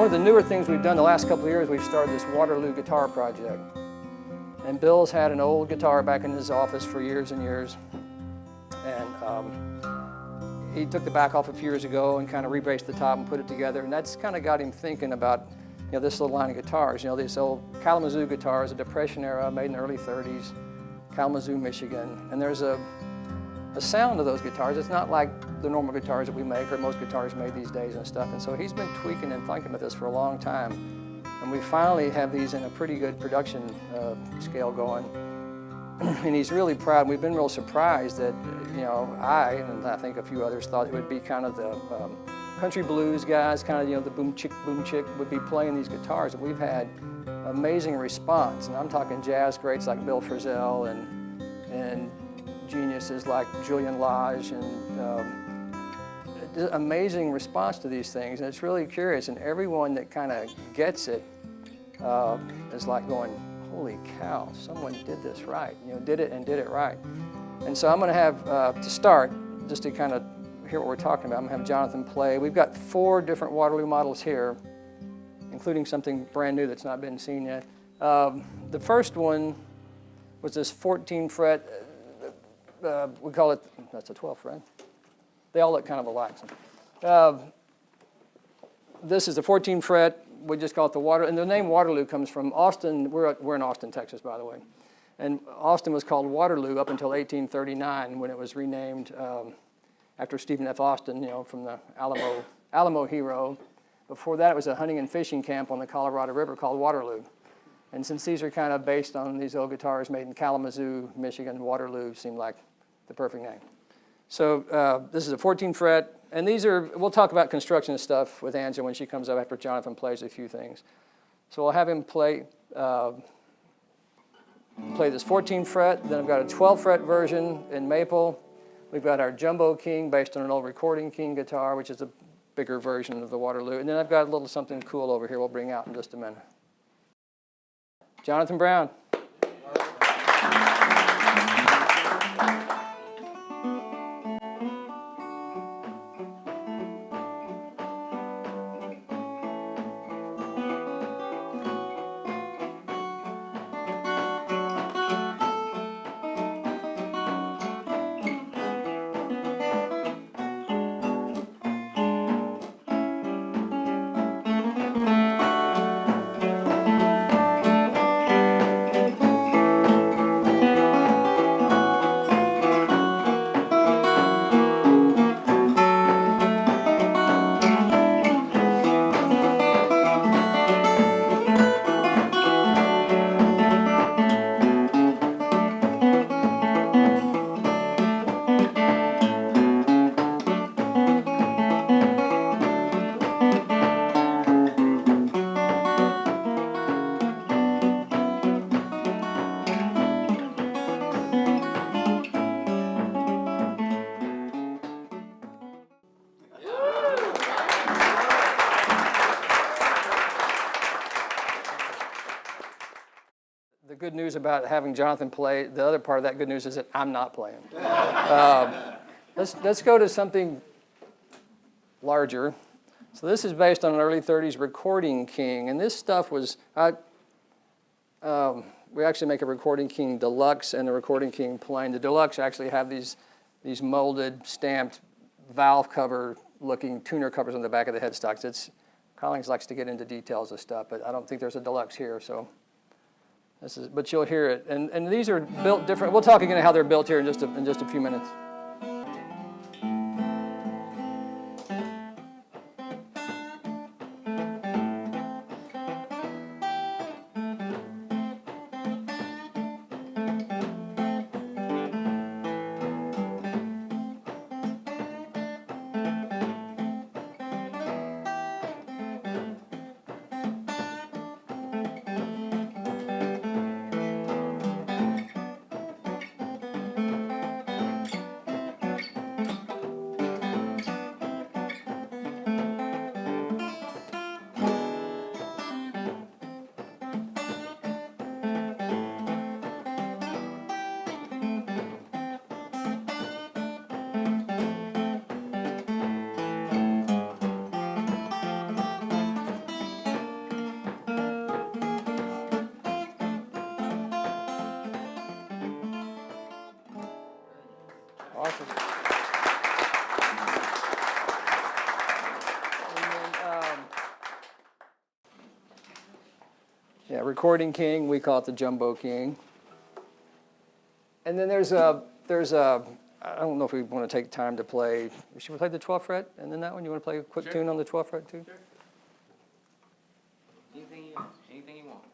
of the newer things we've done the last couple of years, we've started this Waterloo guitar project. And Bill's had an old guitar back in his office for years and years. And he took the back off a few years ago and kind of rebraced the top and put it together. And that's kind of got him thinking about, this little line of guitars. These old Kalamazoo guitars, a Depression era, made in the early 30s, Kalamazoo, Michigan. And there's a sound of those guitars. It's not like the normal guitars that we make or most guitars made these days and stuff. And so he's been tweaking and thinking about this for a long time. And we finally have these in a pretty good production scale going. And he's really proud. We've been real surprised that, I, and I think a few others thought it would be kind of the country blues guys, kind of, the boom chick would be playing these guitars. And we've had amazing response. And I'm talking jazz greats like Bill Frisell and geniuses like Julian Lage, and amazing response to these things. And it's really curious. And everyone that kind of gets it is like going, holy cow, someone did this right. Did it right. And so I'm going to have, to start, just to kind of hear what we're talking about, I'm going to have Jonathan play. We've got 4 different Waterloo models here, including something brand new that's not been seen yet. The first one was this 14 fret, we call it, that's a 12 fret. They all look kind of alike. This is the 14 fret. We just call it the Waterloo. And the name Waterloo comes from Austin. We're in Austin, Texas, by the way. And Austin was called Waterloo up until 1839 when it was renamed after Stephen F. Austin, from the Alamo hero. Before that, it was a hunting and fishing camp on the Colorado River called Waterloo. And since these are kind of based on these old guitars made in Kalamazoo, Michigan, Waterloo seemed like the perfect name. So this is a 14 fret, and these are, we'll talk about construction and stuff with Angela when she comes up after Jonathan plays a few things. So we'll have him play this 14 fret, then I've got a 12 fret version in maple. We've got our Jumbo King based on an old Recording King guitar, which is a bigger version of the Waterloo. And then I've got a little something cool over here we'll bring out in just a minute. Jonathan Brown. The good news about having Jonathan play, the other part of that good news is that I'm not playing. Let's go to something larger. So this is based on an early 30s Recording King, and this stuff was, we actually make a Recording King Deluxe and a Recording King Plain. The Deluxe actually have these molded, stamped, valve cover looking tuner covers on the back of the headstocks. Collings likes to get into details of stuff, but I don't think there's a Deluxe here, so. But you'll hear it, and these are built different. We'll talk again how they're built here in just a few minutes. Awesome. And then, yeah, Recording King, we call it the Jumbo King. And then there's a, I don't know if we want to take time to play, should we play the 12th fret? And then that one, you want to play a quick tune on the 12th fret too? Sure. Anything you want.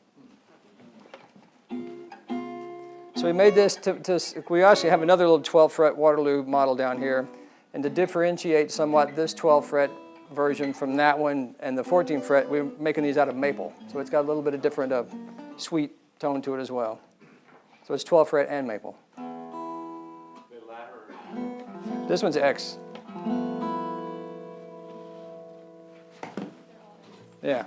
So we made this we actually have another little 12th fret Waterloo model down here. And to differentiate somewhat this 12th fret version from that one and the 14th fret, we're making these out of maple. So it's got a little bit of different sweet tone to it as well. So it's 12th fret and maple. This one's X. Yeah.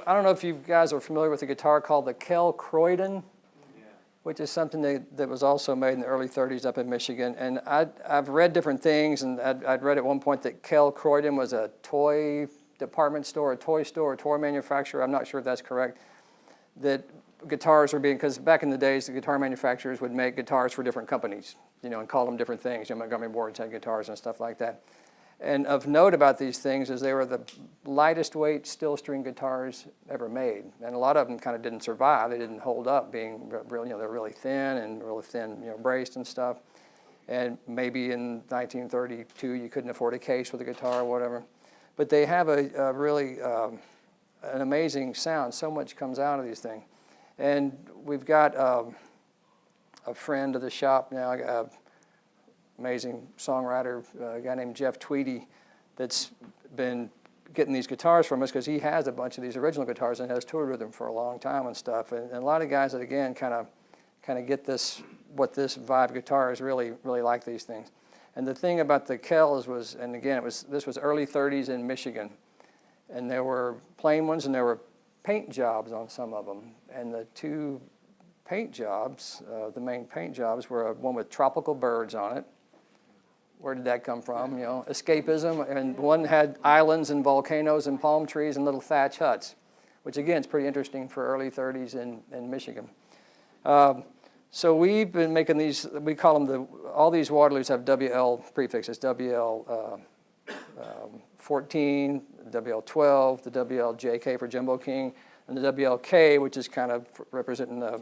I don't know if you guys are familiar with a guitar called the Kel Croydon, which is something that was also made in the early 30s up in Michigan. And I've read different things, and I'd read at one point that Kel Croydon was a toy department store, a toy manufacturer. I'm not sure if that's correct. That guitars were being, because back in the days, the guitar manufacturers would make guitars for different companies, you know, and call them different things. You know, Montgomery Ward's had guitars and stuff like that. And of note about these things is they were the lightest weight steel string guitars ever made. And a lot of them kind of didn't survive. They didn't hold up, being really, you know, they're really thin and really thin, you know, braced and stuff. And maybe in 1932 you couldn't afford a case with a guitar or whatever. But they have a really an amazing sound. So much comes out of these things. And we've got a friend of the shop now, amazing songwriter, a guy named Jeff Tweedy, that's been getting these guitars from us because he has a bunch of these original guitars and has toured with them for a long time and stuff. And a lot of guys that, again, kind of get this, what this vibe guitar is, really like these things. And the thing about the Kels was, and again, this was early 30s in Michigan, and there were plain ones and there were paint jobs on some of them. And the two paint jobs, the main paint jobs, were one with tropical birds on it. Where did that come from? You know, escapism. And one had islands and volcanoes and palm trees and little thatch huts, which again is pretty interesting for early 30s in Michigan. So we've been making these, we call them all these Waterloos have WL prefixes, WL 14, WL12, the WLJK for Jumbo King, and the WLK, which is kind of representing the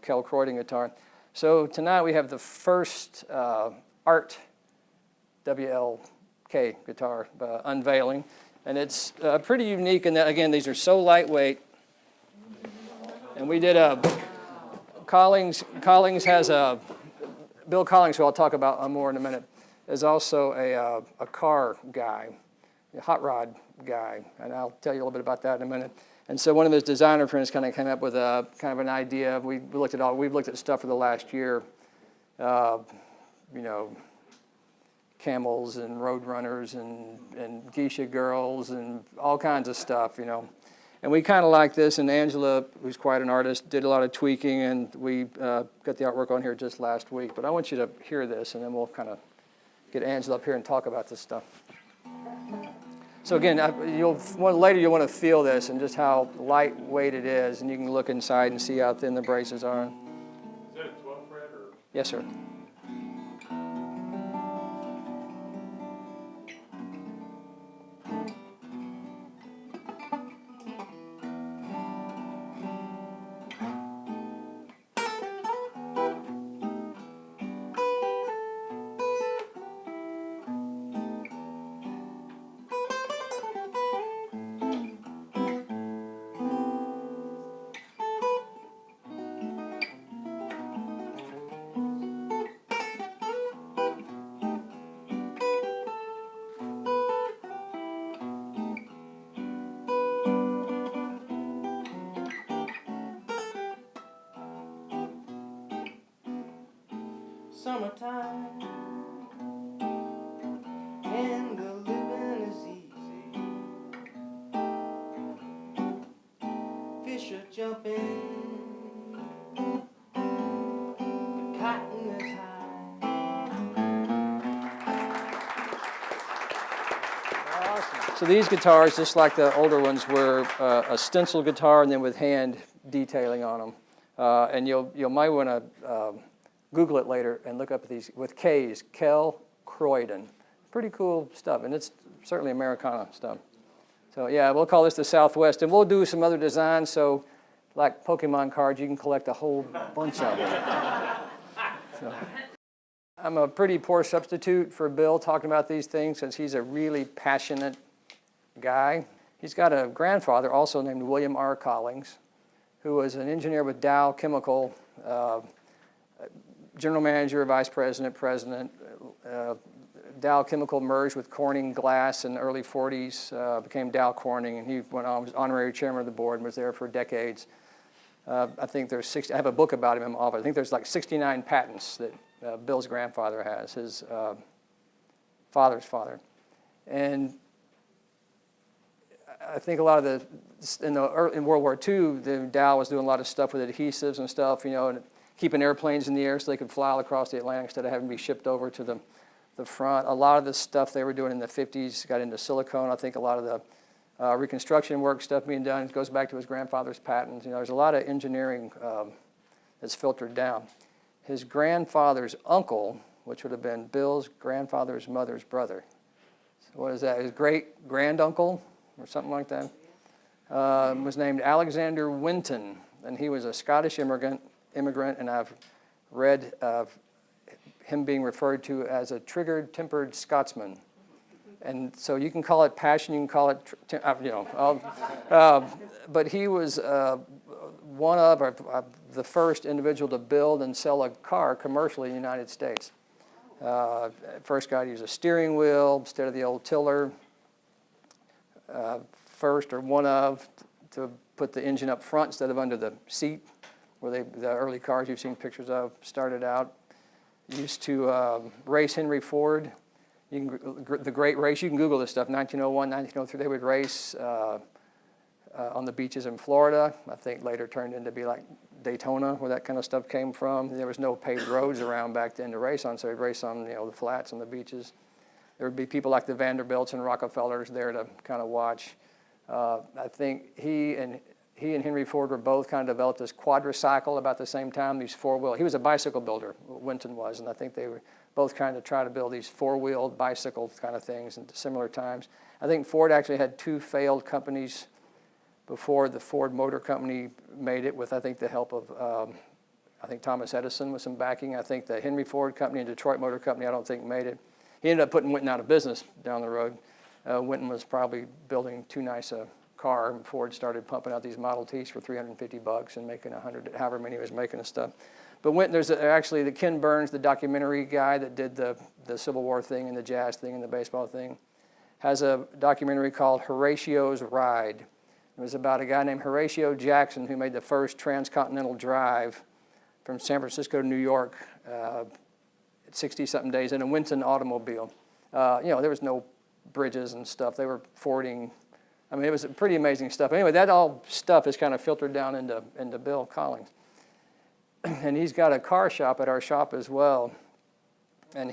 Kel Croydon guitar. So tonight we have the first art WLK guitar unveiling, and it's pretty unique in that, again, these are so lightweight. And we did Collings has Bill Collings, who I'll talk about more in a minute, is also a car guy, a hot rod guy, and I'll tell you a little bit about that in a minute. And so one of his designer friends kind of came up with a kind of an idea. We've looked at stuff for the last year, you know, camels and road runners and geisha girls and all kinds of stuff, you know. And we kind of like this, and Angela, who's quite an artist, did a lot of tweaking, and we got the artwork on here just last week. But I want you to hear this, and then we'll kind of get Angela up here and talk about this stuff. So again, later you'll want to feel this and just how lightweight it is, and you can look inside and see how thin the braces are. Is that a 12 fret or? Yes, sir. Summertime and the living is easy. Fish are jumping, the cotton is high. Awesome. So these guitars, just like the older ones, were a stencil guitar and then with hand detailing on them. And you might want to Google it later and look up these with K's, Kel Croydon. Pretty cool stuff, and it's certainly Americana stuff. So yeah, we'll call this the Southwest, and we'll do some other designs. So, like Pokemon cards, you can collect a whole bunch of them. So, I'm a pretty poor substitute for Bill talking about these things because he's a really passionate guy. He's got a grandfather also named William R. Collings, who was an engineer with Dow Chemical. General manager, vice president, president. Dow Chemical merged with Corning Glass in the early 40s, became Dow Corning, and he went on, was honorary chairman of the board and was there for decades. I think there's 60, I have a book about him in my office. I think there's like 69 patents that Bill's grandfather has, his father's father. And I think a lot of in World War II, the Dow was doing a lot of stuff with adhesives and stuff, and keeping airplanes in the air so they could fly all across the Atlantic instead of having to be shipped over to the front. A lot of the stuff they were doing in the 50s got into silicone. I think a lot of the reconstruction work stuff being done goes back to his grandfather's patents. There's a lot of engineering that's filtered down. His grandfather's uncle, which would have been Bill's grandfather's mother's brother. So what is that? His great-granduncle or something like that? Was named Alexander Winton, and he was a Scottish immigrant, and I've read him being referred to as a triggered, tempered Scotsman. And so you can call it passion, you can call it, but he was one of the first individual to build and sell a car commercially in the United States. First guy to use a steering wheel instead of the old tiller. First, or one of, to put the engine up front instead of under the seat, where the early cars you've seen pictures of started out. Used to race Henry Ford. The Great Race, you can Google this stuff, 1901, 1903, they would race on the beaches in Florida. I think later turned into be like Daytona, where that kind of stuff came from. There was no paved roads around back then to race on, so they'd race on the flats on the beaches. There would be people like the Vanderbilts and Rockefellers there to kind of watch. I think he and Henry Ford were both kind of developed this quadricycle about the same time, these four-wheel. He was a bicycle builder, Winton was, and I think they were both trying to build these four-wheeled bicycle kind of things at similar times. I think Ford actually had two failed companies before the Ford Motor Company made it with, I think, the help of, I think Thomas Edison with some backing. I think the Henry Ford Company and Detroit Motor Company, I don't think made it. He ended up putting Winton out of business down the road. Winton was probably building too nice a car, and Ford started pumping out these Model Ts for $350 and making 100, however many he was making and stuff. But Winton, there's actually the Ken Burns, the documentary guy that did the Civil War thing and the jazz thing and the baseball thing, has a documentary called Horatio's Ride. It was about a guy named Horatio Jackson who made the first transcontinental drive from San Francisco to New York at 60-something days in a Winton automobile. There was no bridges and stuff. They were fording. I mean, it was pretty amazing stuff. Anyway, that all stuff is kind of filtered down into Bill Collings. And he's got a car shop at our shop as well. And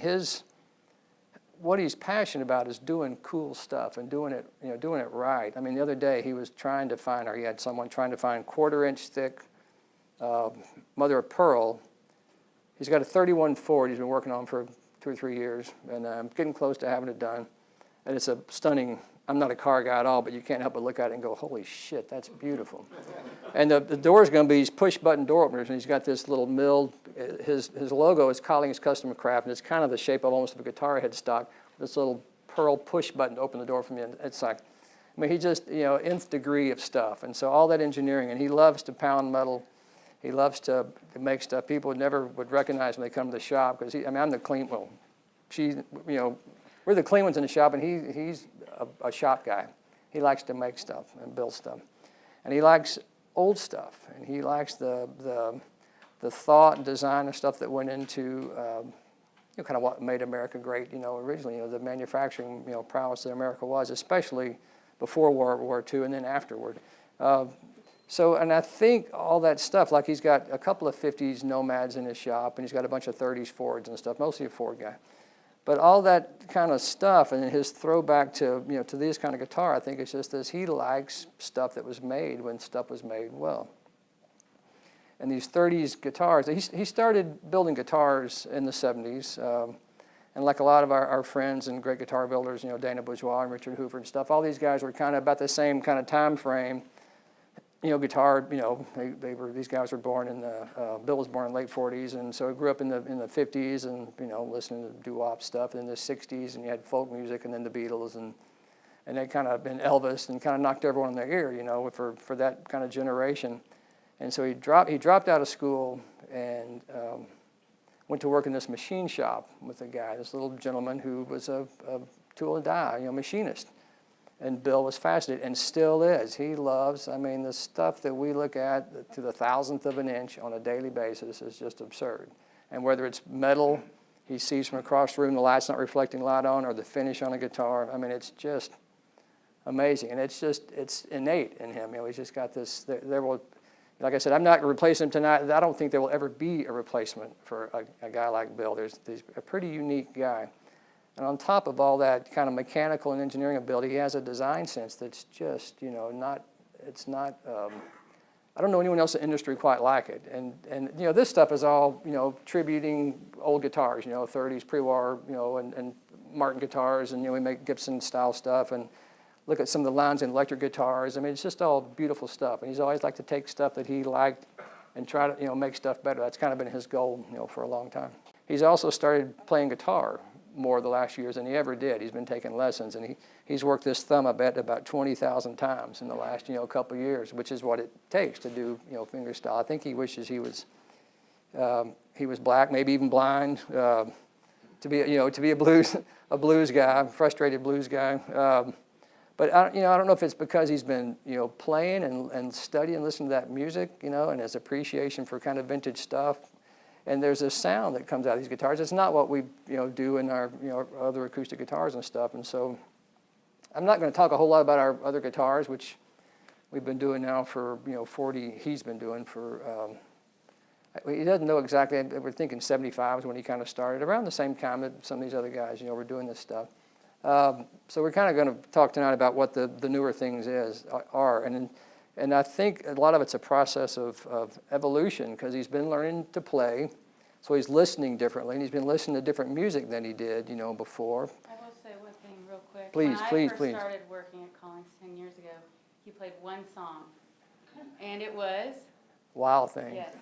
what he's passionate about is doing cool stuff and doing it right. I mean, the other day he was trying to find, or he had someone trying to find 1/4-inch thick mother of pearl. He's got a 31 Ford he's been working on for 2 or 3 years, and I'm getting close to having it done. And it's a stunning, I'm not a car guy at all, but you can't help but look at it and go, holy shit, that's beautiful. And the door's going to be these push-button door openers, and he's got this little milled, his logo is Collings Custom Craft, and it's kind of the shape of almost of a guitar headstock, this little pearl push button to open the door from the end. It's like, I mean, he just, nth degree of stuff. And so all that engineering, and he loves to pound metal. He loves to make stuff people never would recognize when they come to the shop, because I'm the clean, well, we're the clean ones in the shop, and he's a shop guy. He likes to make stuff and build stuff. And he likes old stuff, and he likes the thought and design of stuff that went into kind of what made America great, originally, the manufacturing, prowess that America was, especially before World War II and then afterward. And I think all that stuff, like he's got a couple of 50s Nomads in his shop, and he's got a bunch of 30s Fords and stuff, mostly a Ford guy. But all that kind of stuff and his throwback to, to this kind of guitar, I think it's just this, he likes stuff that was made when stuff was made well. And these 30s guitars, he started building guitars in the 70s. And like a lot of our friends and great guitar builders, Dana Bourgeois and Richard Hoover and stuff, all these guys were kind of about the same kind of time frame. Guitar, these guys were born in Bill was born in the late 40s, and so he grew up in the 50s and, listening to doo-wop stuff, and in the 60s, and you had folk music, and then the Beatles, and they kind of been Elvis, and kind of knocked everyone in their ear, for that kind of generation. And so he dropped out of school and went to work in this machine shop with a guy, this little gentleman who was a tool and die, machinist. And Bill was fascinated, and still is. He loves, the stuff that we look at to the 1,000th of an inch on a daily basis is just absurd. And whether it's metal, he sees from across the room, the light's not reflecting light on, or the finish on a guitar, it's just amazing. And it's innate in him. He's just got this, like I said, I'm not going to replace him tonight. I don't think there will ever be a replacement for a guy like Bill. He's a pretty unique guy. And on top of all that kind of mechanical and engineering ability, he has a design sense that's just, I don't know anyone else in the industry quite like it. And this stuff is all, tributing old guitars, 30s, pre-war, and Martin guitars, and, we make Gibson-style stuff, and look at some of the lines in electric guitars. It's just all beautiful stuff. And he's always liked to take stuff that he liked and try to, make stuff better. That's kind of been his goal, for a long time. He's also started playing guitar more the last years than he ever did. He's been taking lessons, and he's worked this thumb, I bet, about 20,000 times in the last, couple of years, which is what it takes to do, finger style. I think he wishes he was black, maybe even blind, to be a blues guy, frustrated blues guy. But I don't know if it's because he's been, playing and studying and listening to that music, and his appreciation for kind of vintage stuff. And there's a sound that comes out of these guitars. It's not what we do in our other acoustic guitars and stuff. And so I'm not going to talk a whole lot about our other guitars, which we've been doing now for 40. He's been doing for. He doesn't know exactly. We're thinking 75 is when he kind of started, around the same time that some of these other guys were doing this stuff. So we're kind of going to talk tonight about what the newer things are. And I think a lot of it's a process of evolution, because he's been learning to play, so he's listening differently, and he's been listening to different music than he did, before. I will say one thing real quick. Please. When I first started working at Collings 10 years ago, he played one song, and it was? Wild Thing. Yes.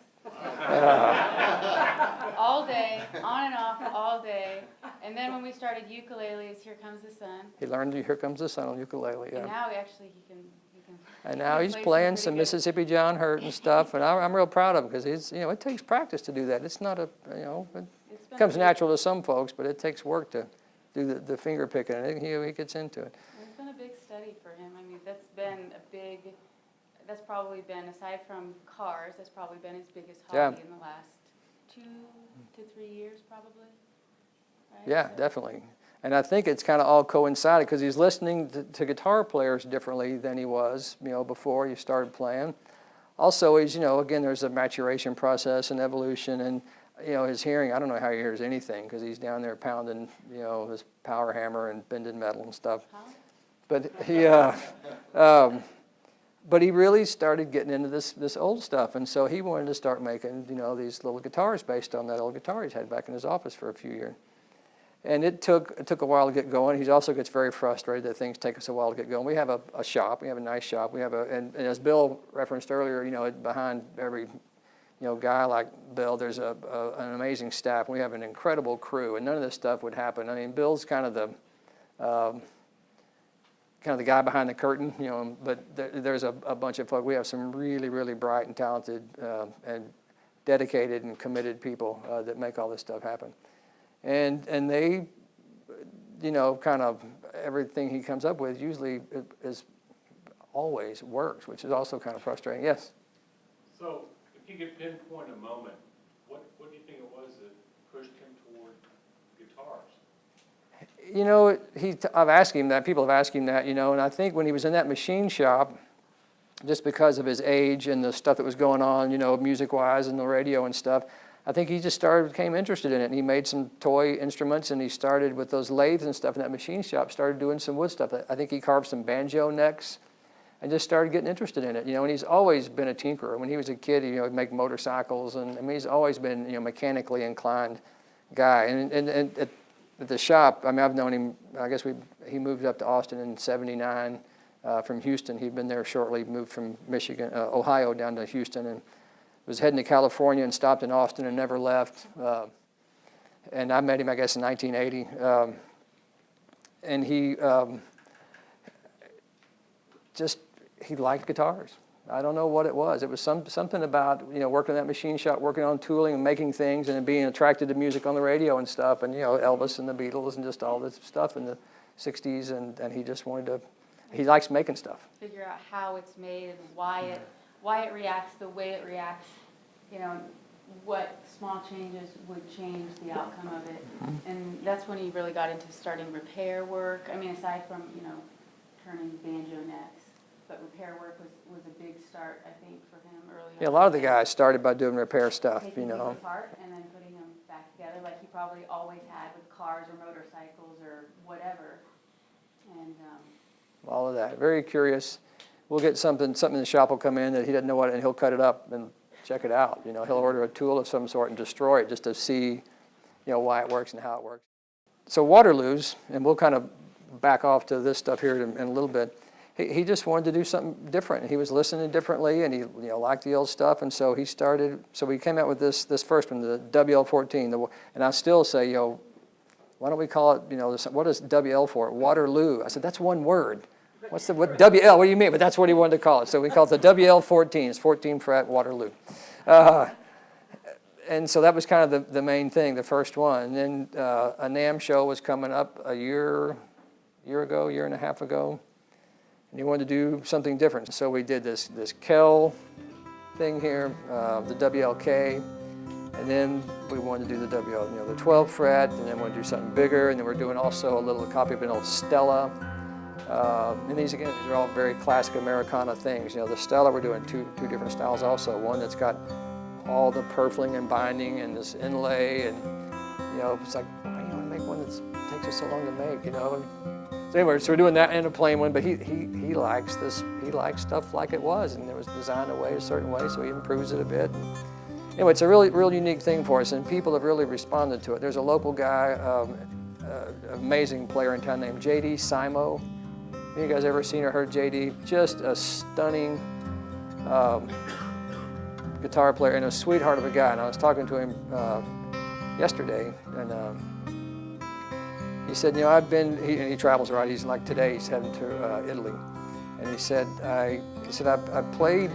All day, on and off, all day. And then when we started ukuleles, Here Comes the Sun. He learned Here Comes the Sun on ukulele, yeah. And now actually he can and now he's playing some Mississippi John Hurt and stuff, and I'm real proud of him, because he's, it takes practice to do that. It's not it comes natural to some folks, but it takes work to do the finger picking, and he gets into it. It's been a big study for him. That's probably been, aside from cars, that's probably been his biggest hobby in the last 2 to 3 years, probably. Right? Yeah, definitely. And I think it's kind of all coincided, because he's listening to guitar players differently than he was, before he started playing. Also, he's, again, there's a maturation process and evolution, and you know, his hearing, I don't know how he hears anything because he's down there pounding, you know, his power hammer and bending metal and stuff. Huh? But he really started getting into this old stuff, and so he wanted to start making, you know, these little guitars based on that old guitar he's had back in his office for a few years. And it took a while to get going. He also gets very frustrated that things take us a while to get going. We have a shop. We have a nice shop. We have and as Bill referenced earlier, you know, behind every, you know, guy like Bill, there's an amazing staff. We have an incredible crew, and none of this stuff would happen. I mean, Bill's kind of the guy behind the curtain, you know, but there's a bunch of folks. We have some really, really bright and talented and dedicated and committed people that make all this stuff happen. And they, you know, kind of everything he comes up with usually is always works, which is also kind of frustrating. Yes? So if you could pinpoint a moment, what do you think it was that pushed him toward guitars? You know, I've asked him that. People have asked him that, you know, and I think when he was in that machine shop, just because of his age and the stuff that was going on, you know, music-wise and the radio and stuff, I think he just became interested in it, and he made some toy instruments, and he started with those lathes and stuff in that machine shop, started doing some wood stuff. I think he carved some banjo necks and just started getting interested in it, you know, and he's always been a tinkerer. When he was a kid, you know, he'd make motorcycles, and I mean, he's always been, you know, mechanically inclined guy. And at the shop, I mean, I've known him, I guess he moved up to Austin in '79 from Houston. He'd been there shortly, moved from Ohio down to Houston, and was heading to California and stopped in Austin and never left. And I met him, I guess, in 1980. And he liked guitars. I don't know what it was. It was something about, you know, working in that machine shop, working on tooling and making things, and then being attracted to music on the radio and stuff, and, you know, Elvis and the Beatles and just all this stuff in the 60s, and he just wanted to, he likes making stuff. Figure out how it's made and why it reacts the way it reacts, you know, what small changes would change the outcome of it. Mm-hmm. And that's when he really got into starting repair work. I mean, aside from, you know, turning banjo necks, but repair work was a big start, I think, for him early on. Yeah, a lot of the guys started by doing repair stuff, Taking you know. things apart and then putting them back together, like he probably always had with cars or motorcycles or whatever. And All of that. Very curious. We'll get something in the shop will come in that he doesn't know what, and he'll cut it up and check it out. You know, he'll order a tool of some sort and destroy it just to see, you know, why it works and how it works. So Waterloo's, and we'll kind of back off to this stuff here in a little bit. He just wanted to do something different. He was listening differently, and he, you know, liked the old stuff, and so he started. So we came out with this first one, the WL14, and I still say, you know, why don't we call it, you know, what is WL for? Waterloo. I said, that's one word. What WL? What do you mean? But that's what he wanted to call it. So we call it the WL14. It's 14 fret Waterloo. And so that was kind of the main thing, the first one. And then a NAMM show was coming up a year and a half ago. And he wanted to do something different. So we did this Kel thing here, the WLK. And then we wanted to do the WL, you know, the 12 fret, and then we wanted to do something bigger. And then we're doing also a little copy of an old Stella. And these are all very classic Americana things. You know, the Stella, we're doing two different styles also. One that's got all the purfling and binding and this inlay, and, you know, it's like, why do you want to make one that takes us so long to make, you know? So anyway, so we're doing that and a plain one, but he likes this, he likes stuff like it was, and it was designed a certain way, so he improves it a bit. Anyway, it's a real unique thing for us, and people have really responded to it. There's a local guy, amazing player in town named J.D. Simo. Have you guys ever seen or heard J.D.? Just a stunning guitar player and a sweetheart of a guy. And I was talking to him yesterday, and he said, you know, he travels, right? He's like today, he's heading to Italy. And he said, I played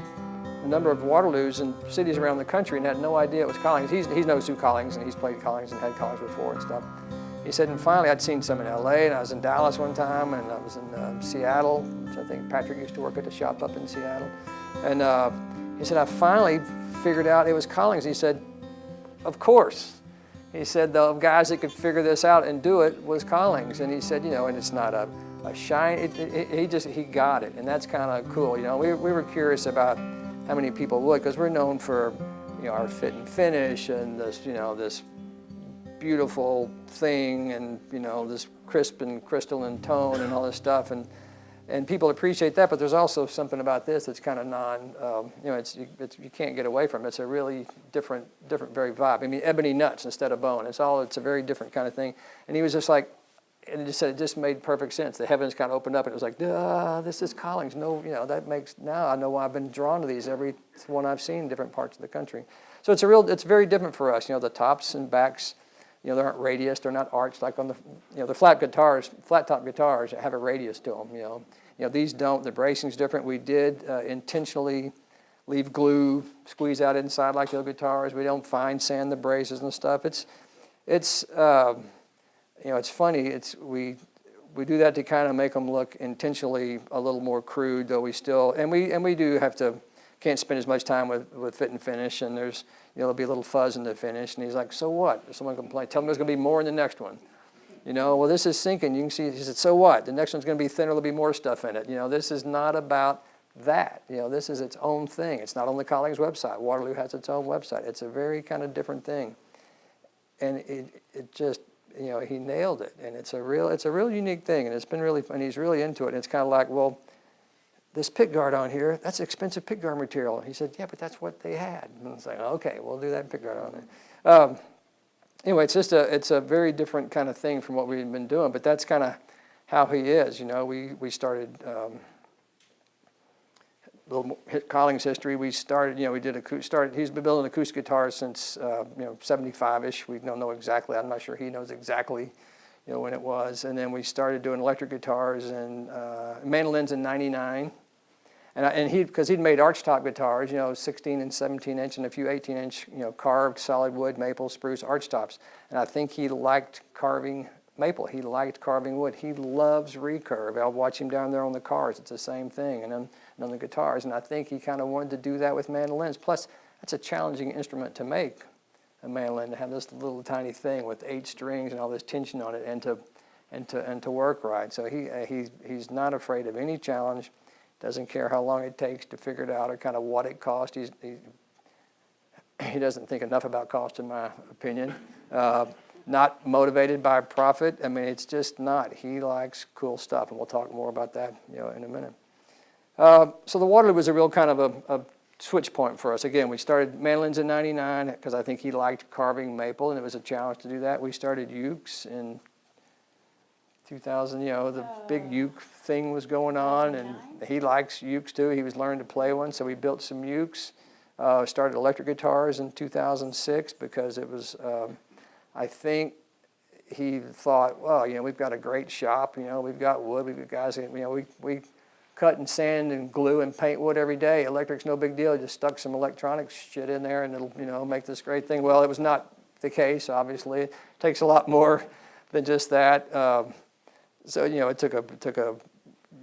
a number of Waterloos in cities around the country and had no idea it was Collings. He knows who Collings, and he's played Collings and had Collings before and stuff. He said, and finally I'd seen some in LA, and I was in Dallas one time, and I was in Seattle, which I think Patrick used to work at the shop up in Seattle. And he said, I finally figured out it was Collings. He said, of course. He said, the guys that could figure this out and do it was Collings. And he said, you know, and it's not a shine, he got it, and that's kind of cool. You know, we were curious about how many people would, because we're known for, our fit and finish and this, this beautiful thing and, this crisp and crystalline tone and all this stuff. And people appreciate that, but there's also something about this that's kind of you can't get away from it. It's a really different very vibe. I mean, ebony nuts instead of bone. It's a very different kind of thing. And he was just like, and he just said it just made perfect sense. The heavens kind of opened up and it was like, this is Collings. No, now I know why I've been drawn to these, every one I've seen in different parts of the country. So it's very different for us. The tops and backs, they aren't radius, they're not arched like on the flat top guitars have a radius to them, these don't. The bracing's different. We did intentionally leave glue squeeze out inside like the other guitars. We don't fine sand the braces and stuff. It's funny. We do that to kind of make them look intentionally a little more crude, though we still and we do have to can't spend as much time with fit and finish, and there's there'll be a little fuzz in the finish, and he's like, so what? If someone complains, tell them there's going to be more in the next one. Well, this is sinking. You can see, he said, so what? The next one's going to be thinner, there'll be more stuff in it. This is not about that. This is its own thing. It's not on the Collings website. Waterloo has its own website. It's a very kind of different thing. And it just, he nailed it. And it's a real unique thing, and it's been really fun. He's really into it. And it's kind of like, well, this pickguard on here, that's expensive pickguard material. He said, yeah, but that's what they had. And it's like, okay, we'll do that pickguard on there. Anyway, it's a very different kind of thing from what we've been doing, but that's kind of how he is. We started little Collings history. We started, he's been building acoustic guitars since 75-ish. We don't know exactly. I'm not sure he knows exactly when it was. And then we started doing electric guitars and mandolins in '99. And because he'd made archtop guitars, 16 and 17 inch and a few 18 inch, carved solid wood, maple, spruce archtops. And I think he liked carving maple. He liked carving wood. He loves recurve. I'll watch him down there on the cars. It's the same thing, and on the guitars. And I think he kind of wanted to do that with mandolins. Plus, that's a challenging instrument to make, a mandolin, to have this little tiny thing with 8 strings and all this tension on it, and to work right. So he's not afraid of any challenge. Doesn't care how long it takes to figure it out or kind of what it costs. He doesn't think enough about cost, in my opinion. Not motivated by profit. I mean, it's just not. He likes cool stuff, and we'll talk more about that, in a minute. So the Waterloo was a real kind of a switch point for us. Again, we started mandolins in '99 because I think he liked carving maple, and it was a challenge to do that. We started ukes in 2000, the big uke thing was going on, and he likes ukes too. He was learning to play one, so we built some ukes. Started electric guitars in 2006 because it was, I think he thought, well, we've got a great shop, we've got wood, we've got guys, we cut and sand and glue and paint wood every day. Electric's no big deal. Just stuck some electronic shit in there and it'll, make this great thing. Well, it was not the case, obviously. It takes a lot more than just that. So, it took a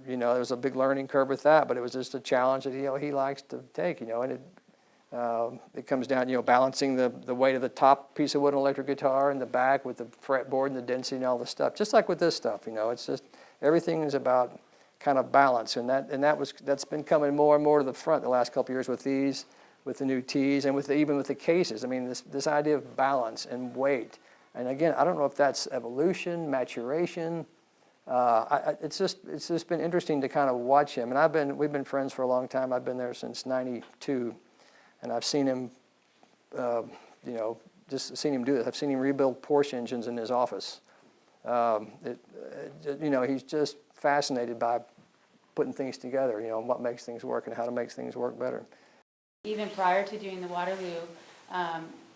there was a big learning curve with that, but it was just a challenge that, he likes to take, and it comes down, balancing the weight of the top piece of wood on an electric guitar and the back with the fretboard and the density and all the stuff. Just like with this stuff, it's just, everything is about kind of balance, and that's been coming more and more to the front the last couple of years with these, with the new tees, and even with the cases. I mean, this idea of balance and weight. And again, I don't know if that's evolution, maturation. It's just been interesting to kind of watch him. And we've been friends for a long time. I've been there since '92, and I've seen him, just seen him do this. I've seen him rebuild Porsche engines in his office. He's just fascinated by putting things together. What makes things work and how to make things work better. Even prior to doing the Waterloo,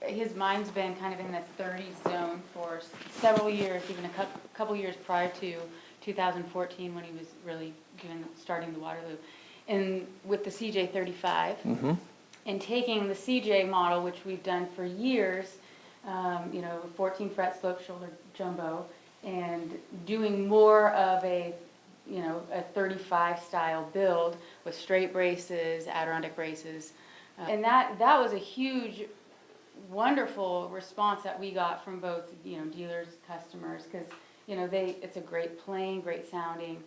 his mind's been kind of in the 30s zone for several years, even a couple years prior to 2014 when he was really starting the Waterloo. And with the CJ35, and taking the CJ model, which we've done for years, 14 fret slope shoulder jumbo, and doing more of a 35 style build with straight braces, Adirondack braces. And that was a huge, wonderful response that we got from both, dealers, customers, because, it's a great playing, great sounding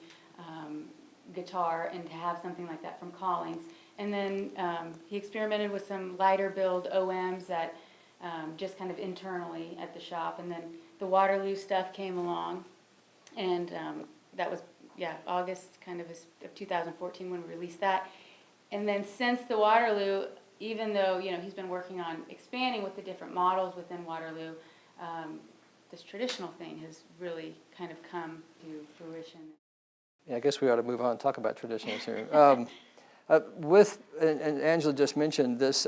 guitar, and to have something like that from Collings. And then he experimented with some lighter build OMs that just kind of internally at the shop. And then the Waterloo stuff came along, and that was, August kind of of 2014 when we released that. And then since the Waterloo, even though, he's been working on expanding with the different models within Waterloo, this traditional thing has really kind of come to fruition. Yeah, I guess we ought to move on and talk about traditionals here. And Angela just mentioned this,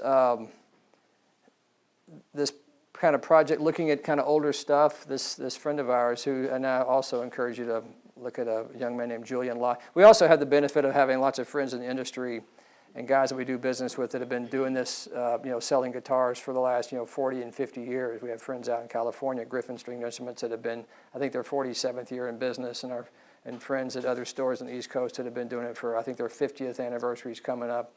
this kind of project, looking at kind of older stuff. This friend of ours, who, and I also encourage you to look at a young man named Julian Law. We also have the benefit of having lots of friends in the industry and guys that we do business with that have been doing this, selling guitars for the last, 40 and 50 years. We have friends out in California, Griffin String Instruments, that have been, I think, their 47th year in business, and friends at other stores on the East Coast that have been doing it for, I think, their 50th anniversary is coming up.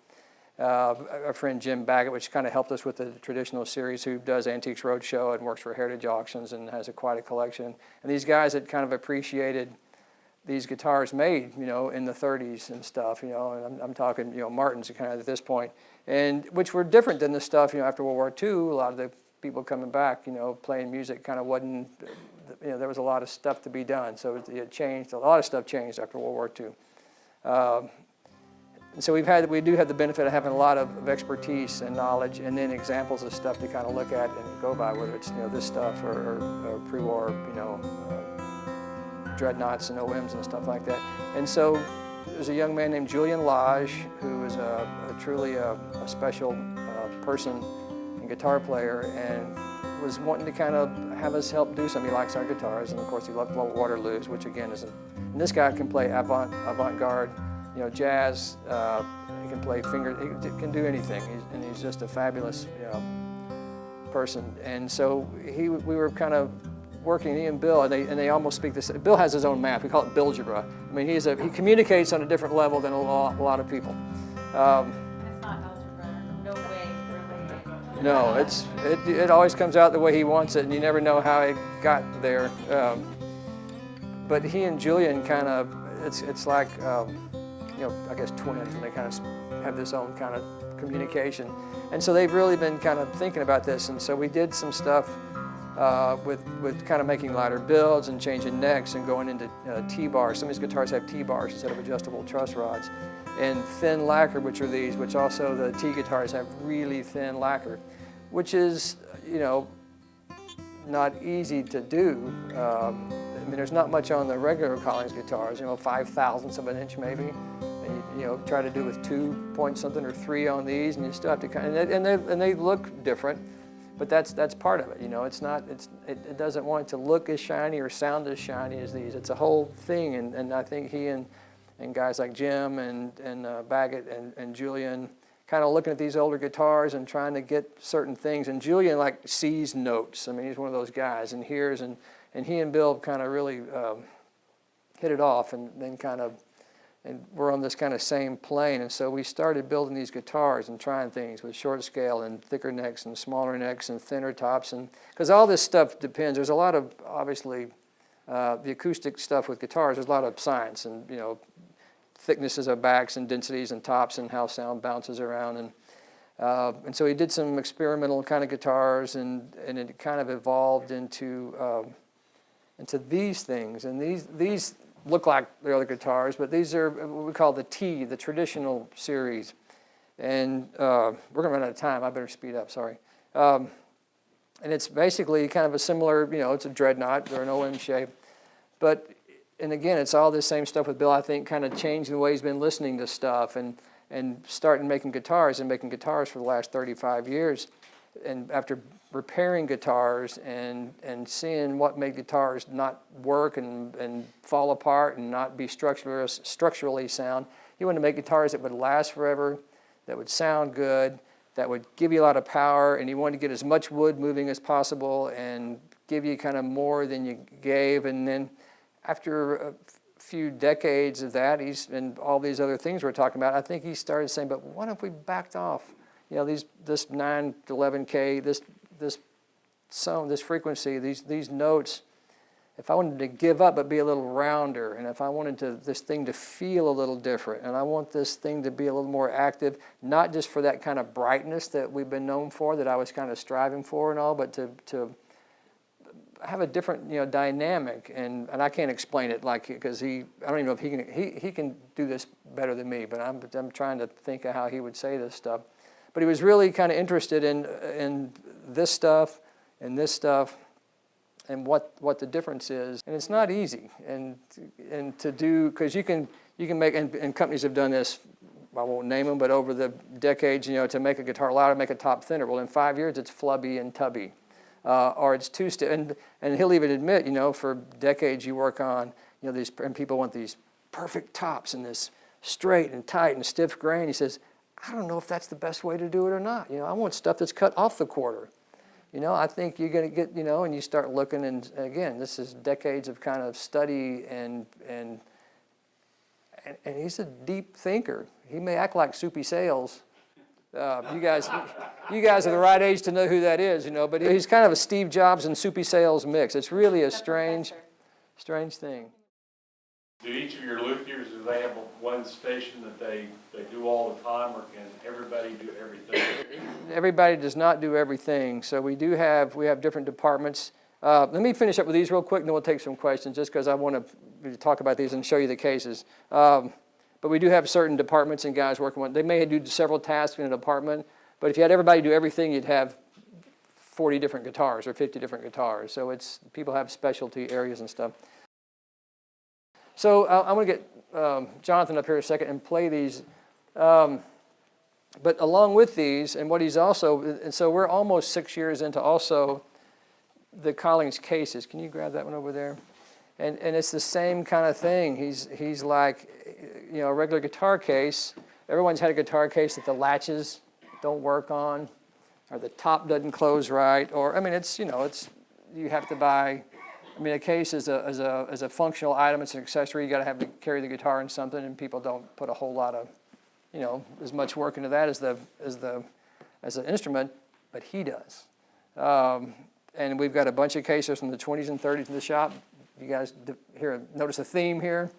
Our friend Jim Baggett, which kind of helped us with the traditional series, who does Antiques Roadshow and works for Heritage Auctions and has quite a collection. And these guys that kind of appreciated these guitars made, in the 30s and stuff, and I'm talking, Martins kind of at this point, and which were different than the stuff, after World War II. A lot of the people coming back, playing music kind of wasn't, there was a lot of stuff to be done. So it changed, a lot of stuff changed after World War II. And so we do have the benefit of having a lot of expertise and knowledge, and then examples of stuff to kind of look at and go by, whether it's, this stuff or pre-war, dreadnoughts and OMs and stuff like that. And so there's a young man named Julian Lodge, who is truly a special person and guitar player, and was wanting to kind of have us help do something. He likes our guitars, and of course he loved Waterloos, which again is and this guy can play avant-garde, jazz. He can play he can do anything, and he's just a fabulous person. And so we were kind of working, he and Bill, and they almost speak this. Bill has his own map. We call it Bilgebra. I mean, he communicates on a different level than a lot of people. It's not algebra. No way, really. No, it always comes out the way he wants it, and you never know how it got there. But he and Julian kind of, it's like, I guess twins, and they kind of have this own kind of communication. And so they've really been kind of thinking about this, and so we did some stuff with kind of making lighter builds and changing necks and going into T-bars. Some of these guitars have T-bars instead of adjustable truss rods. And thin lacquer, which are these, which also the T guitars have really thin lacquer, which is, not easy to do. I mean, there's not much on the regular Collings guitars, 5/1000ths of an inch maybe. And you try to do with 2 point something or 3 on these, and you still have to kind of, and they look different. But that's part of it, It's not, it doesn't want it to look as shiny or sound as shiny as these. It's a whole thing, and I think he and guys like Jim and Baggett and Julian kind of looking at these older guitars and trying to get certain things. And Julian sees notes. I mean, he's one of those guys and hears, and he and Bill kind of really hit it off, and then and we're on this kind of same plane. And so we started building these guitars and trying things with short scale and thicker necks and smaller necks and thinner tops. And because all this stuff depends, there's a lot of, obviously, the acoustic stuff with guitars, there's a lot of science and, thicknesses of backs and densities and tops and how sound bounces around. And so we did some experimental kind of guitars, and it kind of evolved into these things. And these look like the other guitars, but these are what we call the T, the traditional series. And we're going to run out of time. I better speed up, sorry. And it's basically kind of a similar, it's a dreadnought. They're an OM shape. And again, it's all this same stuff with Bill, I think, kind of changing the way he's been listening to stuff and starting making guitars for the last 35 years. And after repairing guitars and seeing what made guitars not work and fall apart and not be structurally sound, he wanted to make guitars that would last forever, that would sound good, that would give you a lot of power, and he wanted to get as much wood moving as possible and give you kind of more than you gave. And then after a few decades of that, and all these other things we're talking about, I think he started saying, but what if we backed off? This 9 to 11K, this frequency, these notes, if I wanted to give up but be a little rounder, and if I wanted this thing to feel a little different, and I want this thing to be a little more active, not just for that kind of brightness that we've been known for, that I was kind of striving for and all, but to have a different, dynamic, and I can't explain it because I don't even know if he can do this better than me, but I'm trying to think of how he would say this stuff. But he was really kind of interested in this stuff and this stuff and what the difference is, and it's not easy, and to do, because you can make, and companies have done this, I won't name them, but over the decades, to make a guitar louder, make a top thinner. Well, in 5 years, it's flubby and tubby. Or it's too stiff, and he'll even admit, for decades you work on, these, and people want these perfect tops and this straight and tight and stiff grain. He says, I don't know if that's the best way to do it or not. I want stuff that's cut off the quarter. I think you're going to get, and you start looking, and again, this is decades of kind of study, and he's a deep thinker. He may act like Soupy Sales. You guys are the right age to know who that is, but he's kind of a Steve Jobs and Soupy Sales mix. It's really a strange thing. Do each of your luthiers, do they have one station that they do all the time, or can everybody do everything? Everybody does not do everything, so we have different departments. Let me finish up with these real quick, and then we'll take some questions, just because I want to talk about these and show you the cases. But we do have certain departments and guys working on. They may do several tasks in a department, but if you had everybody do everything, you'd have 40 different guitars or 50 different guitars. So people have specialty areas and stuff. So I'm going to get Jonathan up here a second and play these. But along with these, and what he's also, and so we're almost 6 years into also the Collings cases. Can you grab that one over there? And it's the same kind of thing. He's like, a regular guitar case. Everyone's had a guitar case that the latches don't work on, or the top doesn't close right, or it's you have to buy. A case is a functional item. It's an accessory. You got to have to carry the guitar in something, and people don't put a whole lot of, as much work into that as an instrument, but he does. And we've got a bunch of cases from the 20s and 30s in the shop. You guys notice a theme here.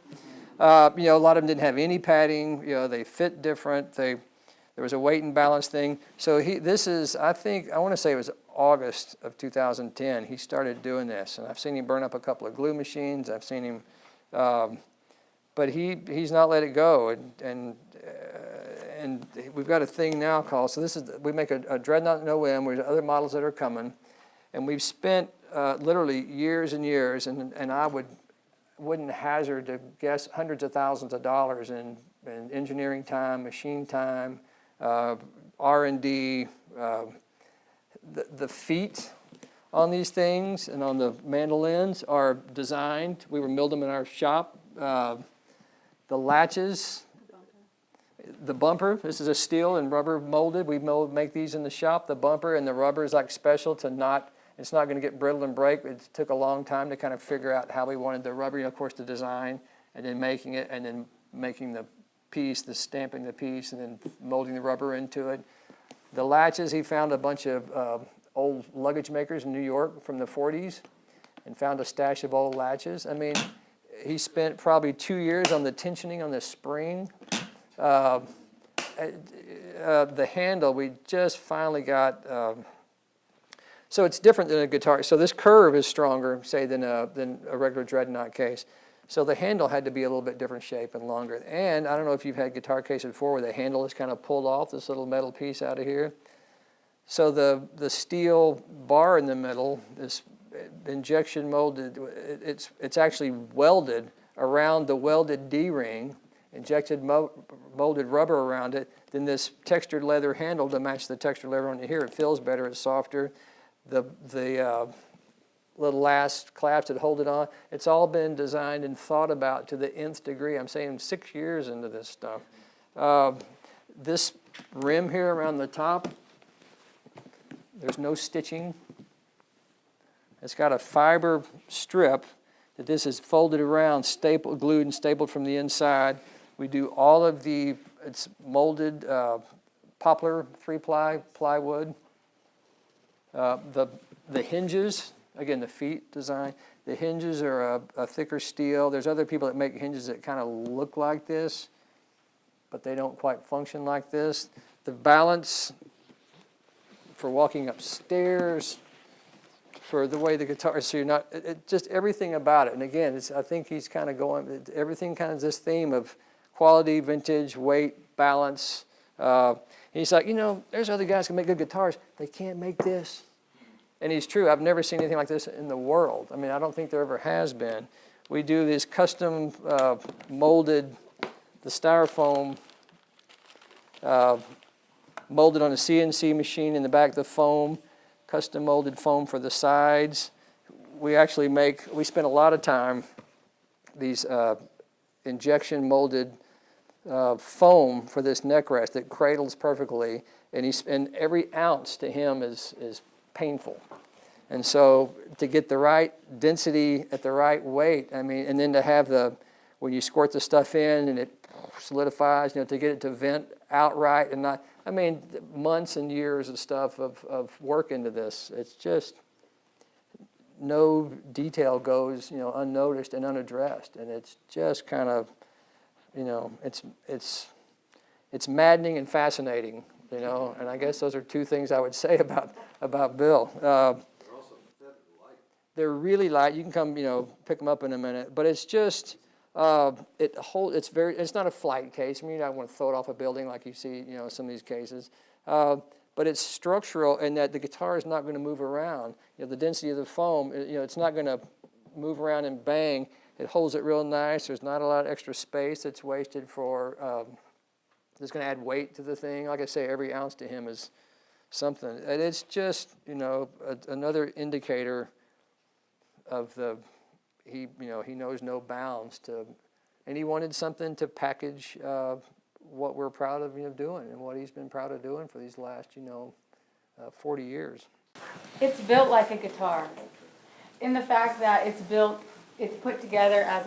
A lot of them didn't have any padding. They fit different. There was a weight and balance thing. So I want to say it was August of 2010. He started doing this, and I've seen him burn up a couple of glue machines. I've seen him, but he's not let it go. And we've got a thing now called. So we make a Dreadnought OM. There's other models that are coming, and we've spent literally years and years, and I wouldn't hazard to guess hundreds of thousands of dollars in engineering time, machine time, R&D. The feet on these things and on the mandolins are designed. We milled them in our shop. The latches, the bumper. This is a steel and rubber molded. We make these in the shop. The bumper and the rubber is like special to not. It's not going to get brittle and break. It took a long time to kind of figure out how we wanted the rubber, of course, the design, and then making it, and then making the piece, the stamping the piece, and then molding the rubber into it. The latches, he found a bunch of old luggage makers in New York from the 40s and found a stash of old latches. He spent probably 2 years on the tensioning on the spring. The handle, we just finally got... So it's different than a guitar. So this curve is stronger, say, than a regular Dreadnought case. So the handle had to be a little bit different shape and longer. And I don't know if you've had guitar cases before where the handle is kind of pulled off, this little metal piece out of here. So the steel bar in the middle, this injection molded, it's actually welded around the welded D-ring, injected molded rubber around it, then this textured leather handle to match the textured leather on here. It feels better, it's softer. The little last clasp that hold it on, it's all been designed and thought about to the nth degree. I'm saying 6 years into this stuff. This rim here around the top, there's no stitching. It's got a fiber strip that this is folded around, glued and stapled from the inside. We do all of it's molded poplar 3-ply plywood. The hinges, again, the feet design. The hinges are a thicker steel. There's other people that make hinges that kind of look like this, but they don't quite function like this. The balance for walking upstairs, for the way the guitar, so you're not, just everything about it. And again, I think he's kind of going, everything kind of this theme of quality, vintage, weight, balance. He's like, there's other guys who can make good guitars. They can't make this. And he's true. I've never seen anything like this in the world. I mean, I don't think there ever has been. We do these custom molded, the styrofoam, molded on a CNC machine in the back, the foam, custom molded foam for the sides. We actually we spend a lot of time, these injection molded foam for this neck rest that cradles perfectly, and every ounce to him is painful. And so to get the right density at the right weight, I mean, and then to have when you squirt the stuff in and it solidifies, to get it to vent outright and not, I mean, months and years of stuff of work into this. It's just, no detail goes, unnoticed and unaddressed. And it's just kind of, it's maddening and fascinating, and I guess those are two things I would say about Bill. They're really light. You can come, pick them up in a minute, but it's just, it's not a flight case. I mean, you don't want to throw it off a building like you see, some of these cases. But it's structural in that the guitar is not going to move around. The density of the foam, it's not going to move around and bang. It holds it real nice. There's not a lot of extra space that's wasted for, that's going to add weight to the thing. Like I say, every ounce to him is something. And it's just, another indicator of he knows no bounds to, and he wanted something to package what we're proud of doing and what he's been proud of doing for these last 40 years. It's built like a guitar, in the fact that it's put together as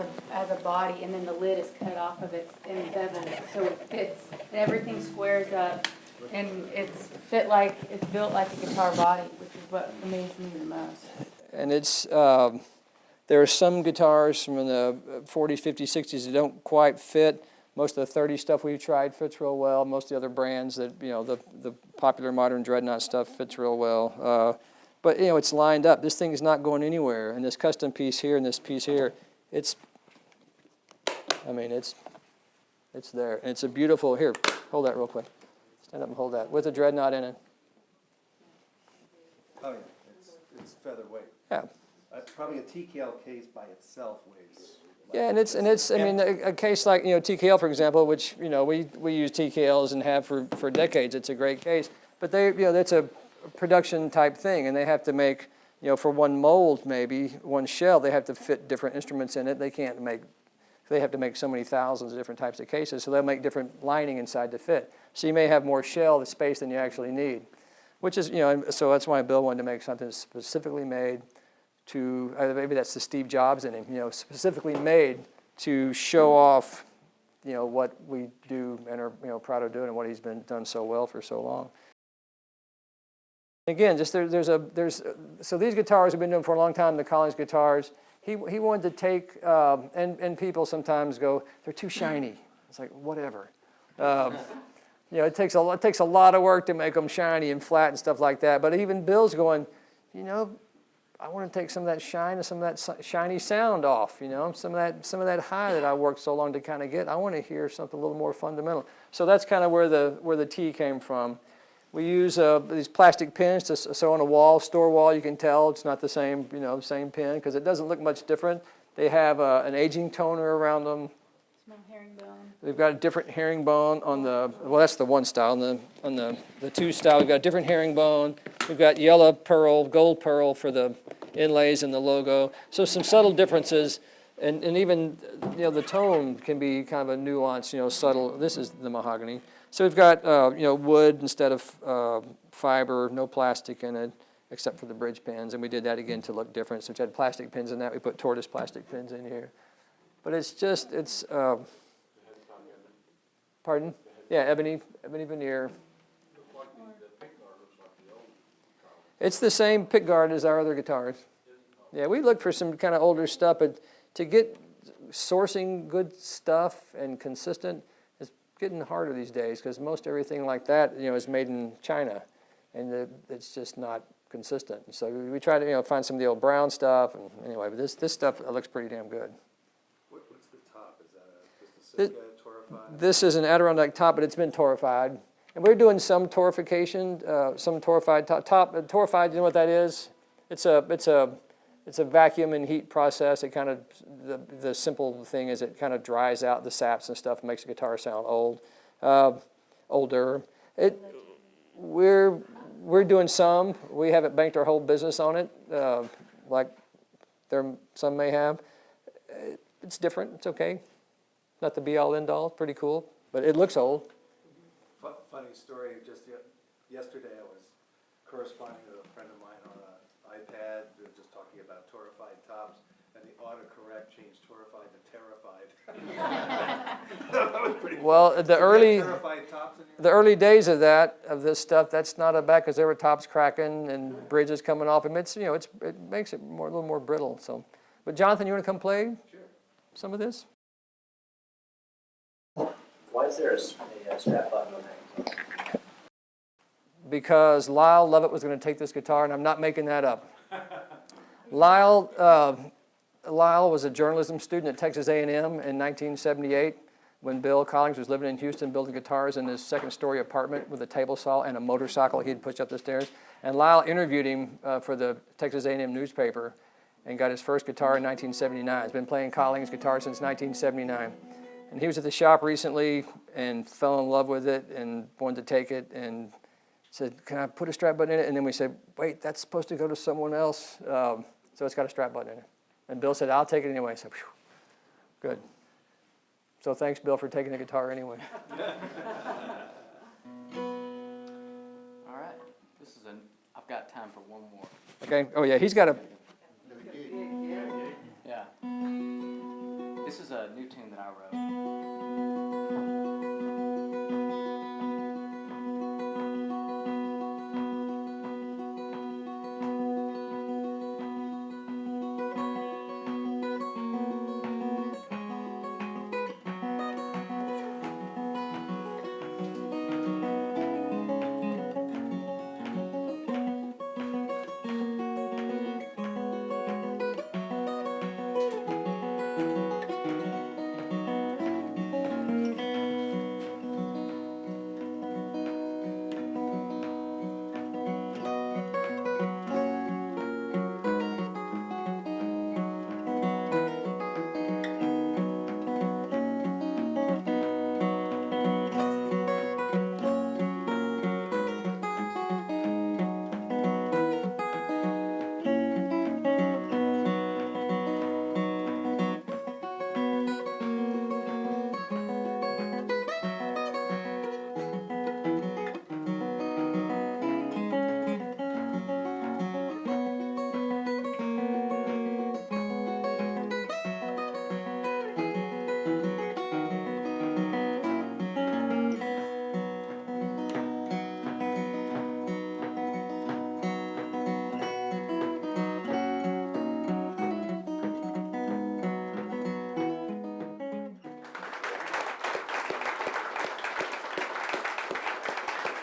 a body, and then the lid is cut off of it in bevel, so it fits, and everything squares up, and it's built like a guitar body, which is what amazed me the most. And it's there are some guitars from the 40s, 50s, 60s that don't quite fit. Most of the 30s stuff we've tried fits real well. Most of the other brands that, the popular modern dreadnought stuff fits real well. But, it's lined up. This thing is not going anywhere. And this custom piece here and this piece here, it's there. And it's a beautiful, here, hold that real quick. Stand up and hold that, with a dreadnought in it. Oh, yeah, it's featherweight. Yeah. Probably a TKL case by itself weighs. Yeah, and it's. I mean, a case like TKL, for example, which we use TKLs and have for decades. It's a great case, but that's a production type thing, and they have to make for one mold, maybe one shell, they have to fit different instruments in it. They have to make so many thousands of different types of cases, so they'll make different lining inside to fit. So you may have more shell space than you actually need, which is so that's why Bill wanted to make something specifically made to, maybe that's the Steve Jobs in him, specifically made to show off, what we do and are, proud of doing and what he's been done so well for so long. Again, just so these guitars have been doing for a long time, the Collings guitars. He wanted to take, and people sometimes go, they're too shiny. It's like, whatever. It takes a lot of work to make them shiny and flat and stuff like that. But even Bill's going, I want to take some of that shine and some of that shiny sound off, some of that high that I worked so long to kind of get. I want to hear something a little more fundamental. So that's kind of where the T came from. We use these plastic pins to sew on a wall, store wall. You can tell it's not the same, same pin because it doesn't look much different. They have an aging toner around them. Small herringbone. We've got a different herringbone on that's the one style. On the two style, we've got a different herringbone. We've got yellow pearl, gold pearl for the inlays and the logo. So some subtle differences, and even the tone can be kind of a nuanced, subtle. This is the mahogany. So we've got wood instead of fiber, no plastic in it, except for the bridge pins, and we did that again to look different. So we had plastic pins in that. We put tortoise plastic pins in here, but it's pardon? Yeah, ebony veneer. It's the same pick guard as our other guitars. Yeah, we look for some kind of older stuff, but to get sourcing good stuff and consistent is getting harder these days because most everything like that, is made in China, and it's just not consistent. So we try to, find some of the old brown stuff, and anyway, but this stuff looks pretty damn good. What's the top? Is that just a Sitka torrified? This is an Adirondack top, but it's been torrified, and we're doing some torrification, some torrified top. Torrified, you know what that is? It's a vacuum and heat process. It kind of, the simple thing is it kind of dries out the saps and stuff, makes the guitar sound older. We're doing some. We haven't banked our whole business on it, like some may have. It's different. It's okay. Not the be-all, end-all. Pretty cool, but it looks old. Funny story. Just yesterday, I was corresponding with a friend of mine on an iPad. We were just talking about torrified tops, and the autocorrect changed torrified to terrified. That was pretty Well, funny. the You early. got terrified tops in here? The early days of this stuff, that's not a bad because there were tops cracking and bridges coming off, and it makes it a little more brittle. So, but Jonathan, you want to come play some of this? Why is there a strap button on that? Because Lyle Lovett was going to take this guitar, and I'm not making that up. Lyle was a journalism student at Texas A&M in 1978 when Bill Collings was living in Houston building guitars in his second-story apartment with a table saw and a motorcycle he'd push up the stairs. And Lyle interviewed him for the Texas A&M newspaper and got his first guitar in 1979. He's been playing Collings guitar since 1979. And he was at the shop recently and fell in love with it and wanted to take it and said, "Can I put a strap button in it?" And then we said, "Wait, that's supposed to go to someone else." So it's got a strap button in it. And Bill said, "I'll take it anyway." So, whew, good. So thanks, Bill, for taking the guitar anyway. All right, I've got time for one more. Okay. Oh yeah, he's got a. Yeah. This is a new tune that I wrote.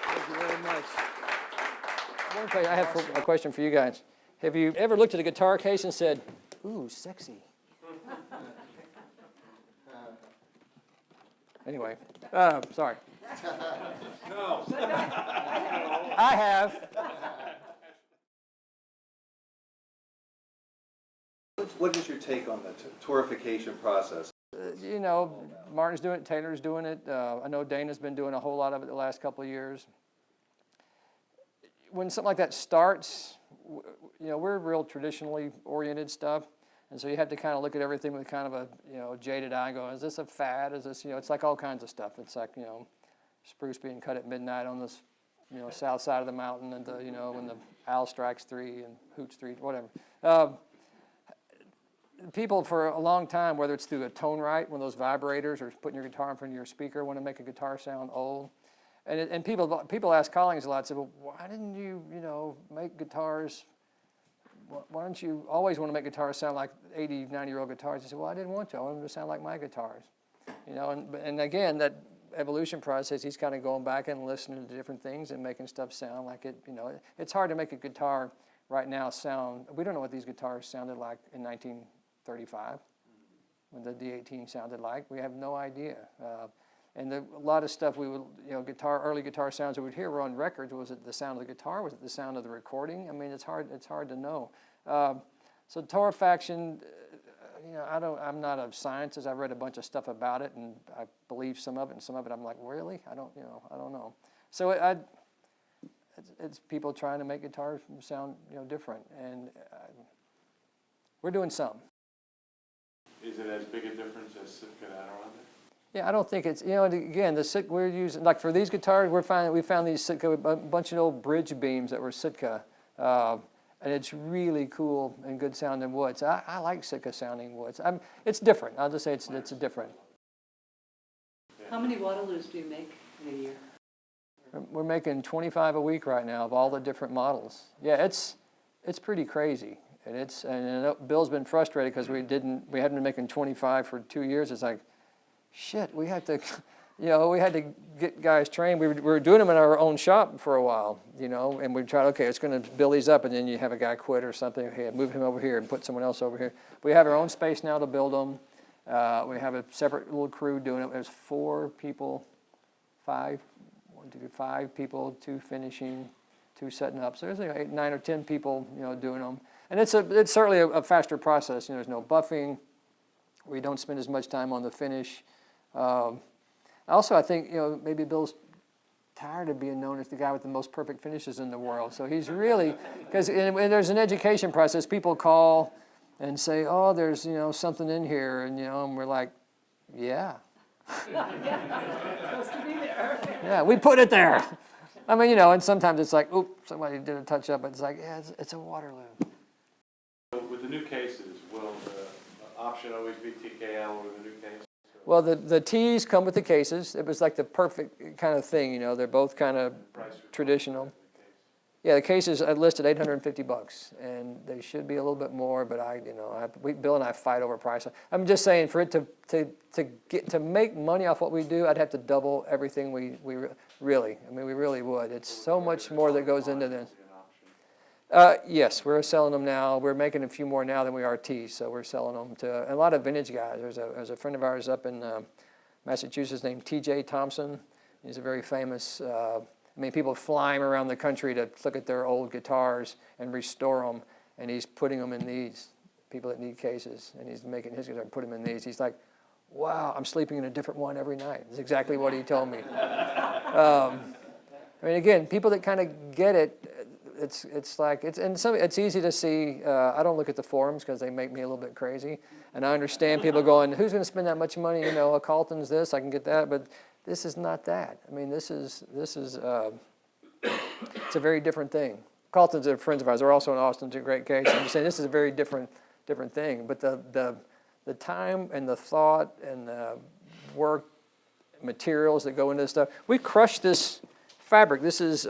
Thank you very much. I have a question for you guys. Have you ever looked at a guitar case and said, "Ooh, sexy"? Anyway, sorry. No. I have. What is your take on the torrification process? Martin's doing it, Taylor's doing it. I know Dana's been doing a whole lot of it the last couple of years. When something like that starts, we're real traditionally oriented stuff. And so you have to kind of look at everything with kind of a, jaded eye and go, is this a fad? Is this, it's like all kinds of stuff. It's like, spruce being cut at midnight on this, south side of the mountain and when the owl strikes 3 and hoots 3, whatever. People for a long time, whether it's through a tone right, one of those vibrators, or putting your guitar in front of your speaker, want to make a guitar sound old. And people ask Collings a lot, say, well, why didn't you, make guitars why don't you always want to make guitars sound like 80, 90-year-old guitars? He said, well, I didn't want to. I wanted them to sound like my guitars. You know, and again, that evolution process, he's kind of going back and listening to different things and making stuff sound like it. You know, it's hard to make a guitar right now sound. We don't know what these guitars sounded like in 1935, when the D18 sounded like. We have no idea. And a lot of stuff we would, you know, early guitar sounds we would hear were on records. Was it the sound of the guitar? Was it the sound of the recording? I mean, it's hard to know. So torrefaction, you know, I'm not a scientist. I've read a bunch of stuff about it, and I believe some of it, and some of it I'm like, really? I don't know. So it's people trying to make guitars sound, you know, different, and we're doing some. Is it as big a difference as Sitka and Adirondack? Yeah, I don't think it's, you know, again, the Sitka we're using, like for these guitars, we found these Sitka, a bunch of old bridge beams that were Sitka, and it's really cool and good sounding woods. I like Sitka sounding woods. It's different. I'll just say it's different. How many Waterloos do you make in a year? We're making 25 a week right now of all the different models. Yeah, it's pretty crazy. And Bill's been frustrated because we hadn't been making 25 for 2 years. It's like, shit, we had to, you know, we had to get guys trained. We were doing them in our own shop for a while, you know, and we tried, okay, it's going to build these up, and then you have a guy quit or something. Okay, move him over here and put someone else over here. We have our own space now to build them. We have a separate little crew doing it. There's 5 people, 2 finishing, 2 setting up. So there's like 8, 9, or 10 people, you know, doing them. And it's certainly a faster process. You know, there's no buffing. We don't spend as much time on the finish. Also, I think, you know, maybe Bill's tired of being known as the guy with the most perfect finishes in the world. So he's really, because there's an education process. People call and say, oh, there's, you know, something in here, and, you know, and we're like, yeah. Supposed to be there. Yeah, we put it there. I mean, you know, and sometimes it's like, oop, somebody did a touch up, but it's like, yeah, it's a Waterloo. With the new cases, will the option always be TKL with the new case? Well, the T's come with the cases. It was like the perfect kind of thing, you know. They're both kind of traditional. Yeah, the cases I listed $850, and they should be a little bit more, but Bill and I fight over price. I'm just saying, for it to make money off what we do, I'd have to double everything we really. I mean, we really would. It's so much more that goes into this. Yes, we're selling them now. We're making a few more now than we are T's, so we're selling them to a lot of vintage guys. There's a friend of ours up in Massachusetts named T.J. Thompson. He's a very famous, people fly him around the country to look at their old guitars and restore them, and he's putting them in these, people that need cases, and he's making his guitar and put them in these. He's like, wow, I'm sleeping in a different one every night. That's exactly what he told me. Again, people that kind of get it, it's easy to see. I don't look at the forums because they make me a little bit crazy, and I understand people going, "Who's going to spend that much money? You know, a Carlton's this, I can get that." But this is not that. I mean, this is it's a very different thing. Carlton's are friends of ours. They're also in Austin. It's a great case. I'm just saying this is a very different thing. But the time and the thought and the work, materials that go into this stuff. We crushed this fabric. This is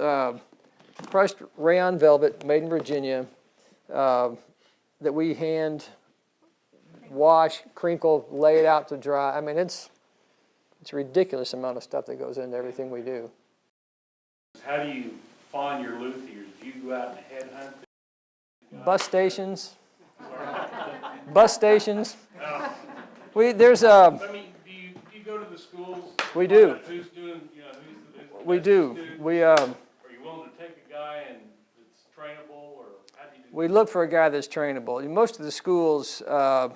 crushed rayon velvet made in Virginia that we hand wash, crinkle, lay it out to dry. I mean, it's a ridiculous amount of stuff that goes into everything we do. How do you find your luthiers? Do you go out and headhunt? Bus stations. Bus stations. There's a. I mean, do you go to the schools? We do. Who's doing? You know, who's the We do. We Are you willing to take a guy and that's trainable, or how do you do? We look for a guy that's trainable. Most of the schools are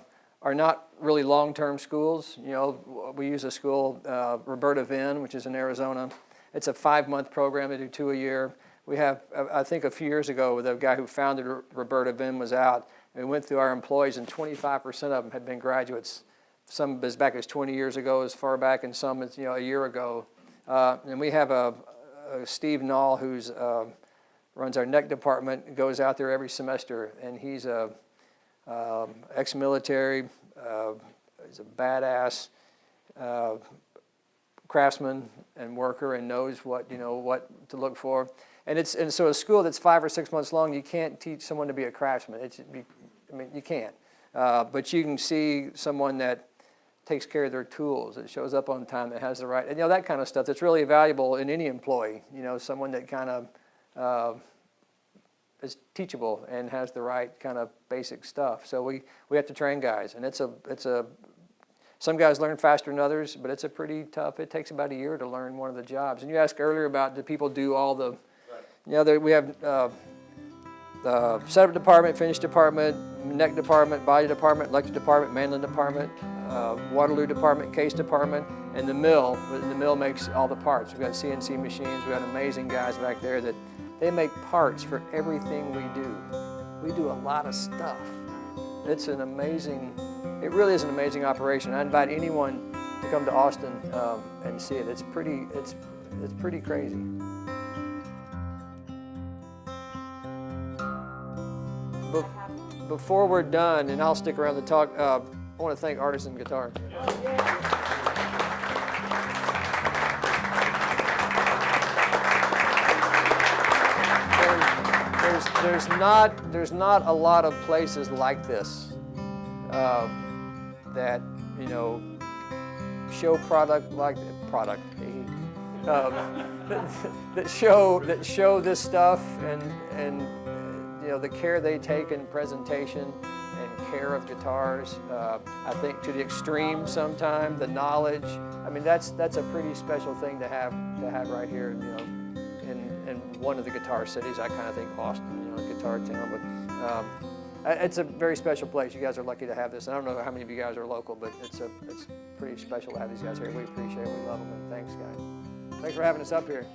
not really long-term schools. You know, we use a school, Roberta Vinn, which is in Arizona. It's a 5-month program. They do 2 a year. We have, I think a few years ago, the guy who founded Roberta Vinn was out, and we went through our employees, and 25% of them had been graduates. Some as back as 20 years ago, as far back, and some as, a year ago. And we have Steve Nall, who's runs our neck department, goes out there every semester, and he's a ex-military. He's a badass craftsman and worker and knows what, you know, what to look for. And so a school that's 5 or 6 months long, you can't teach someone to be a craftsman. I mean, you can't. But you can see someone that takes care of their tools, that shows up on time, that has the right, and you know, that kind of stuff that's really valuable in any employee. You know, someone that kind of is teachable and has the right kind of basic stuff. So we have to train guys, and some guys learn faster than others, but it's a pretty tough. It takes about a year to learn one of the jobs. And you asked earlier about, do people do all the, you know, we have the setup department, finish department, neck department, body department, electric department, mandolin department, Waterloo department, case department, and the mill. The mill makes all the parts. We've got CNC machines. We've got amazing guys back there that they make parts for everything we do. We do a lot of stuff. It's an amazing, it really is an amazing operation. I invite anyone to come to Austin and see it. It's pretty crazy. Before we're done, and I'll stick around to talk, I want to thank Artisan Guitars. There's not a lot of places like this that, you know, show that show this stuff and you know, the care they take in presentation and care of guitars. I think to the extreme sometimes, the knowledge. I mean, that's a pretty special thing to have right here, you know, in one of the guitar cities. I kind of think Austin, you know, guitar town, but it's a very special place. You guys are lucky to have this. I don't know how many of you guys are local, but it's pretty special to have these guys here. We appreciate it. We love them, and thanks, guys. Thanks for having us up here.